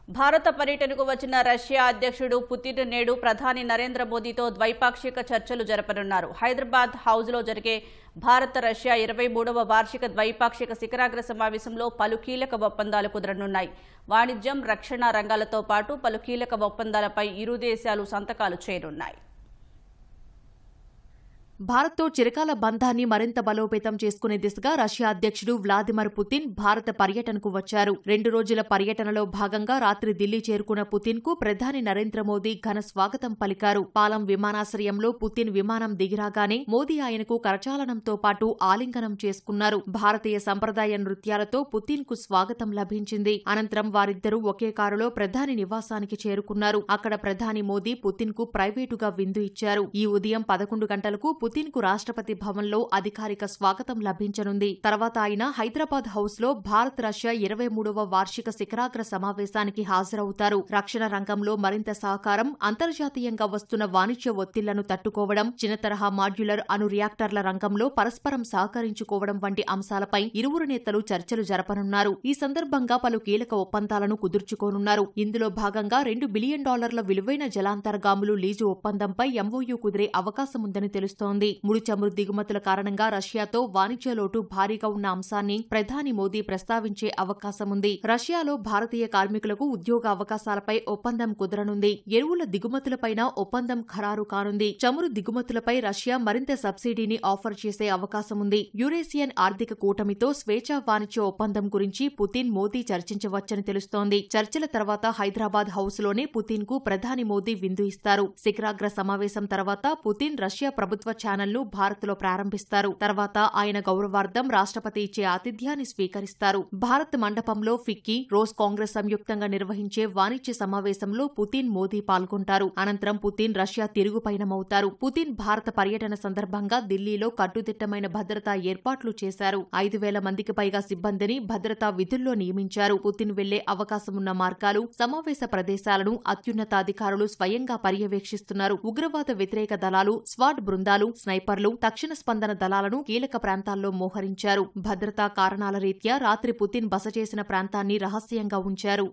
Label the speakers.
Speaker 1: భారత పర్యటనకు వచ్చిన రష్యా అధ్యక్షుడు పుతిన్ నేడు ప్రధాని నరేంద్ర మోదీతో ద్వైపాక్షిక చర్చలు జరపనున్నారు. హైదరాబాద్ హౌజ్లో జరిగే భారత రష్యా 23వ వార్షిక ద్వైపాక్షిక శిఖరాగ్ర సమావేశంలో పలు కీలక ఒప్పందాలు కుదరనున్నాయి. వాణిజ్యం, రక్షణ రంగాలతో పాటు పలు కీలక ఒప్పందాలపై ఇరు దేశాలు సంతకాలు చేయనున్నాయి.
Speaker 2: భారత్తో చిరకాల బంధాన్ని మరింత బలోపేతం చేసుకునే దిశగా రష్యా అధ్యక్షుడు వ్లాదిమిర్ పుతిన్ భారత పర్యటనకు వచ్చారు. 2 రోజుల పర్యటనలో భాగంగా రాత్రి ఢిల్లీ చేరుకున్న పుతిన్ కు ప్రధాని నరేంద్ర మోదీ ఘన స్వాగతం పలికారు. పాలం విమానాశ్రయంలో పుతిన్ విమానం దిగిరాగానే మోదీ ఆయనకు కరచాలనంతో పాటు ఆలింగనం చేసుకున్నారు. భారతీయ సంప్రదాయ నృత్యాలతో పుతిన్ కు స్వాగతం లభించింది. అనంతరం వారిద్దరూ ఒకే కారులో ప్రధాని నివాసానికి చేరుకున్నారు. అక్కడ ప్రధాని మోదీ పుతిన్ కు ప్రైవేటుగా విందు ఇచ్చారు. ఈ ఉదయం 11 గంటలకు పుతిన్ కు రాష్ట్రపతి భవన్లో అధికారిక స్వాగతం లభించనుంది. తర్వాత ఆయన హైదరాబాద్ హౌస్ లో భారత్ రష్యా 23వ వార్షిక శిఖరాగ్ర సమావేశానికి హాజరవుతారు. రక్షణ రంగంలో మరింత సహకారం, అంతర్జాతీయంగా వస్తున్న వాణిజ్య ఒత్తిళ్లను తట్టుకోవడం, చిన్న తరహా మాడ్యులర్ అణు రియాక్టర్ల రంగంలో పరస్పరం సహకరించుకోవడం వంటి అంశాలపై ఇరువురు నేతలు చర్చలు జరపనున్నారు. ఈ సందర్భంగా పలు కీలక ఒప్పందాలను కుదుర్చుకోనున్నారు. ఇందులో భాగంగా $2 బిలియన్ విలువైన జలాంతర్గాములు లీజు ఒప్పందంపై ఎంఓయూ కుదిరే అవకాశముందని తెలుస్తోంది. ముడి చమురు దిగుమతుల కారణంగా రష్యాతో వాణిజ్య లోటు భారీగా ఉన్న అంశాన్ని ప్రధాని మోదీ ప్రస్తావించే అవకాశముంది. రష్యాలో భారతీయ కార్మికులకు ఉద్యోగ అవకాశాలపై ఒప్పందం కుదరనుంది. ఎరువుల దిగుమతులపైన ఒప్పందం ఖరారు కానుంది. చమురు దిగుమతులపై రష్యా మరింత సబ్సిడీని ఆఫర్ చేసే అవకాశముంది. యూరేసియన్ ఆర్థిక కూటమితో స్వేచ్ఛా వాణిజ్య ఒప్పందం గురించి పుతిన్ మోదీ చర్చించవచ్చని తెలుస్తోంది. చర్చల తర్వాత హైదరాబాద్ హౌస్ లోనే పుతిన్ కు ప్రధాని మోదీ విందు ఇస్తారు. శిఖరాగ్ర సమావేశం తర్వాత పుతిన్ రష్యా ప్రభుత్వ ఛానల్ను భారత్లో ప్రారంభిస్తారు. తర్వాత ఆయన గౌరవార్థం రాష్ట్రపతి ఇచ్చే ఆతిథ్యాన్ని స్వీకరిస్తారు. భారత్ మండపంలో ఫిక్కీ, రోజ్ కాంగ్రెస్ సంయుక్తంగా నిర్వహించే వాణిజ్య సమావేశంలో పుతిన్, మోదీ పాల్గొంటారు. అనంతరం పుతిన్ రష్యా తిరుగుపయనమవుతారు. పుతిన్ భారత పర్యటన సందర్భంగా ఢిల్లీలో కట్టుదిట్టమైన భద్రతా ఏర్పాట్లు చేశారు. 5,000 మందికి పైగా సిబ్బందిని భద్రతా విధుల్లో నియమించారు. పుతిన్ వెళ్లే అవకాశమున్న మార్గాలు, సమావేశ ప్రదేశాలను అత్యున్నతాధికారులు స్వయంగా పర్యవేక్షిస్తున్నారు. ఉగ్రవాద వ్యతిరేక దళాలు, స్వాట్ బృందాలు, స్నైపర్లు, తక్షణ స్పందన దళాలను కీలక ప్రాంతాల్లో మోహరించారు. భద్రతా కారణాల రీత్యా రాత్రి పుతిన్ బస చేసిన ప్రాంతాన్ని రహస్యంగా ఉంచారు.